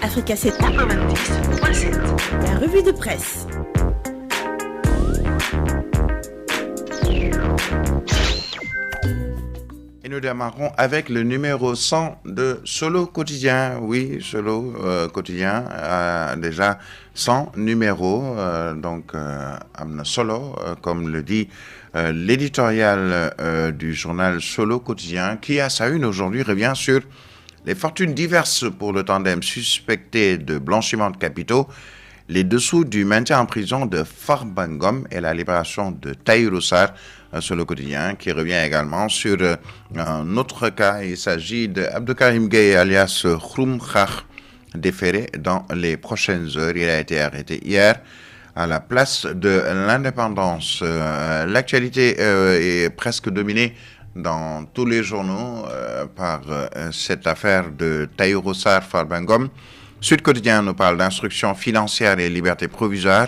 Africa 7. 90.7. La revue de presse. Et nous démarrons avec le numéro 100 de Solo Quotidien. Oui, Solo Quotidien a déjà 100 numéros, donc Amna Solo, comme le dit l'éditorial du journal Solo Quotidien, qui à sa une aujourd'hui revient sur les fortunes diverses pour le tandem suspecté de blanchiment de capitaux, les dessous du maintien en prison de Farba Ngom et la libération de Tahirou Sarr sur le quotidien, qui revient également sur un autre cas. Il s'agit d'Abdoukarim Gueye alias Khroum Khar, déféré dans les prochaines heures. Il a été arrêté hier à la place de l'Indépendance. L'actualité est presque dominée dans tous les journaux par cette affaire de Tahirou Sarr Farba Ngom. Sud Quotidien nous parle d'instruction financière et liberté provisoire.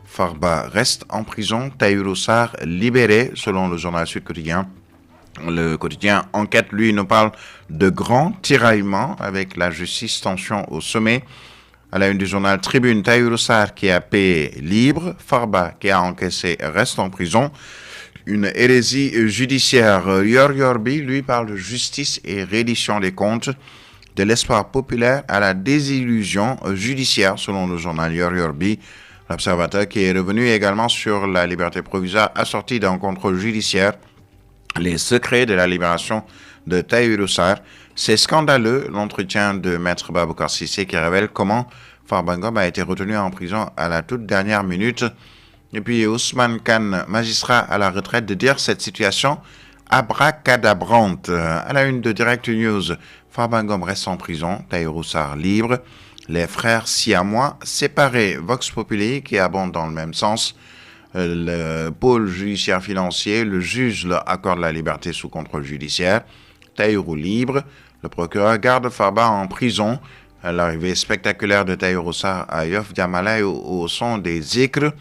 Farba reste en prison, Tahirou Sarr libéré, selon le journal Sud Quotidien. Le quotidien Enquête, lui, nous parle de grands tiraillements avec la justice, tension au sommet. À la une du journal Tribune, Tahirou Sarr qui a payé libre, Farba qui a encaissé reste en prison. Une hérésie judiciaire. Yor Yorbi, lui, parle de justice et reddition des comptes. De l'espoir populaire à la désillusion judiciaire, selon le journal Yor Yorbi. L'observateur qui est revenu également sur la liberté provisoire assortie d'un contrôle judiciaire. Les secrets de la libération de Tahirou Sarr. C'est scandaleux, l'entretien de Maître Babacar Cissé qui révèle comment Farba Ngom a été retenu en prison à la toute dernière minute. Et puis Ousmane Kane, magistrat à la retraite, de dire cette situation abracadabrante. À la une de Direct News, Farba Ngom reste en prison, Tahirou Sarr libre. Les frères siamois séparés. Vox Populi qui abonde dans le même sens. Le pôle judiciaire financier, le juge leur accorde la liberté sous contrôle judiciaire. Tahirou libre. Le procureur garde Farba en prison. L'arrivée spectaculaire de Tahirou Sarr à Yoff Diamalaye au son des zikrs.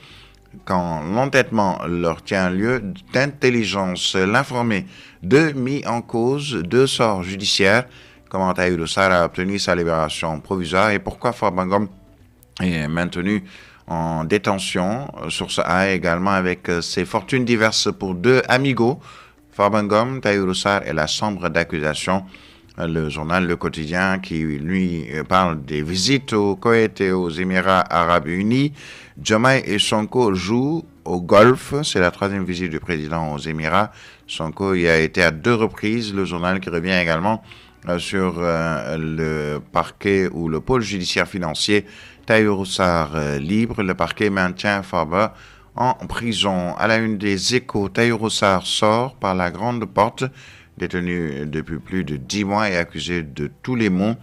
Quand l'entêtement leur tient lieu d'intelligence, l'informé de mis en cause, deux sorts judiciaires. Comment Tahirou Sarr a obtenu sa libération provisoire et pourquoi Farba Ngom est maintenu en détention. Source A également avec ses fortunes diverses pour deux amigos, Farba Ngom, Tahirou Sarr et la chambre d'accusation. Le journal Le Quotidien qui lui parle des visites au Koweït et aux Émirats Arabes Unis. Diomaye et Sonko jouent au golf. C'est la troisième visite du président aux Émirats. Sonko y a été à 2 reprises. Le journal qui revient également sur le parquet ou le pôle judiciaire financier. Tahirou Sarr libre. Le parquet maintient Farba en prison. À la une des Échos, Tahirou Sarr sort par la grande porte. Détenu depuis plus de 10 mois et accusé de tous les maux.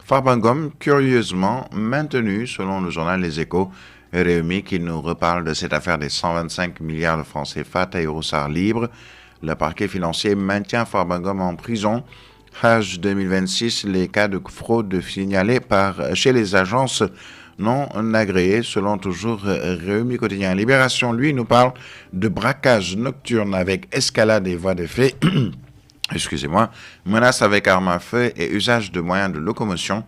Farba Ngom, curieusement maintenu, selon le journal Les Échos. Réumi qui nous reparle de cette affaire des 125 milliards de francs CFA. Tahirou Sarr libre. Le parquet financier maintient Farba Ngom en prison. Hajj 2026, les cas de fraude signalés chez les agences non agréées, selon toujours Réumi Quotidien. Libération, lui, nous parle de braquage nocturne avec escalade des voies de fait. Excusez-moi, menace avec arme à feu et usage de moyens de locomotion,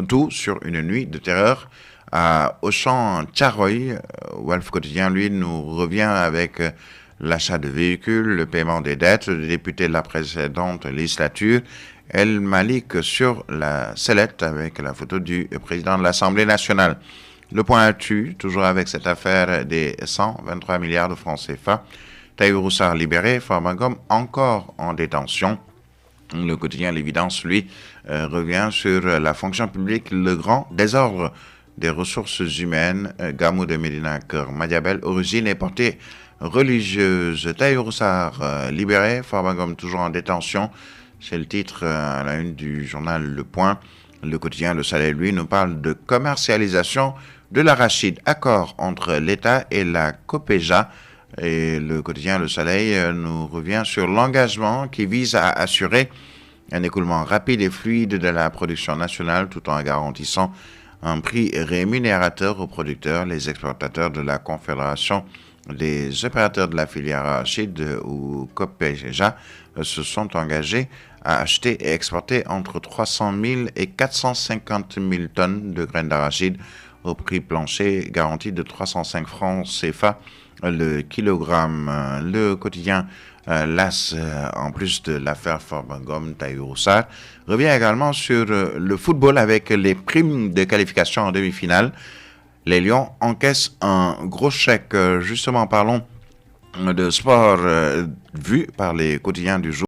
tout sur une nuit de terreur à Auchan-Tcharoy. Walf Quotidien, lui, nous revient avec l'achat de véhicules, le paiement des dettes. Le député de la précédente législature, El Malik, sur la sellette avec la photo du président de l'Assemblée nationale. Le point actu, toujours avec cette affaire des 123 milliards de francs CFA. Tahirou Sarr libéré, Farba Ngom encore en détention. Le quotidien L'Évidence, lui, revient sur la fonction publique, le grand désordre des ressources humaines. Gamou de Médina Keur Madiabel, origine et portée religieuse. Tahirou Sarr libéré, Farba Ngom toujours en détention. C'est le titre à la une du journal Le Point. Le quotidien Le Soleil, lui, nous parle de commercialisation de l'arachide. Accord entre l'État et la COPEJA. Et le quotidien Le Soleil nous revient sur l'engagement qui vise à assurer un écoulement rapide et fluide de la production nationale tout en garantissant un prix rémunérateur aux producteurs. Les exportateurs de la Confédération Les opérateurs de la filière arachide ou COPEGEJA se sont engagés à acheter et exporter entre 300 000 et 450 000 tonnes de graines d'arachide au prix plancher garanti de 305 francs CFA le kilogramme. Le quotidien LAS, en plus de l'affaire Forbangom Taïroussa, revient également sur le football avec les primes de qualification en demi-finale. Les Lions encaissent un gros chèque. Justement, parlons de sport vu par les quotidiens du jour.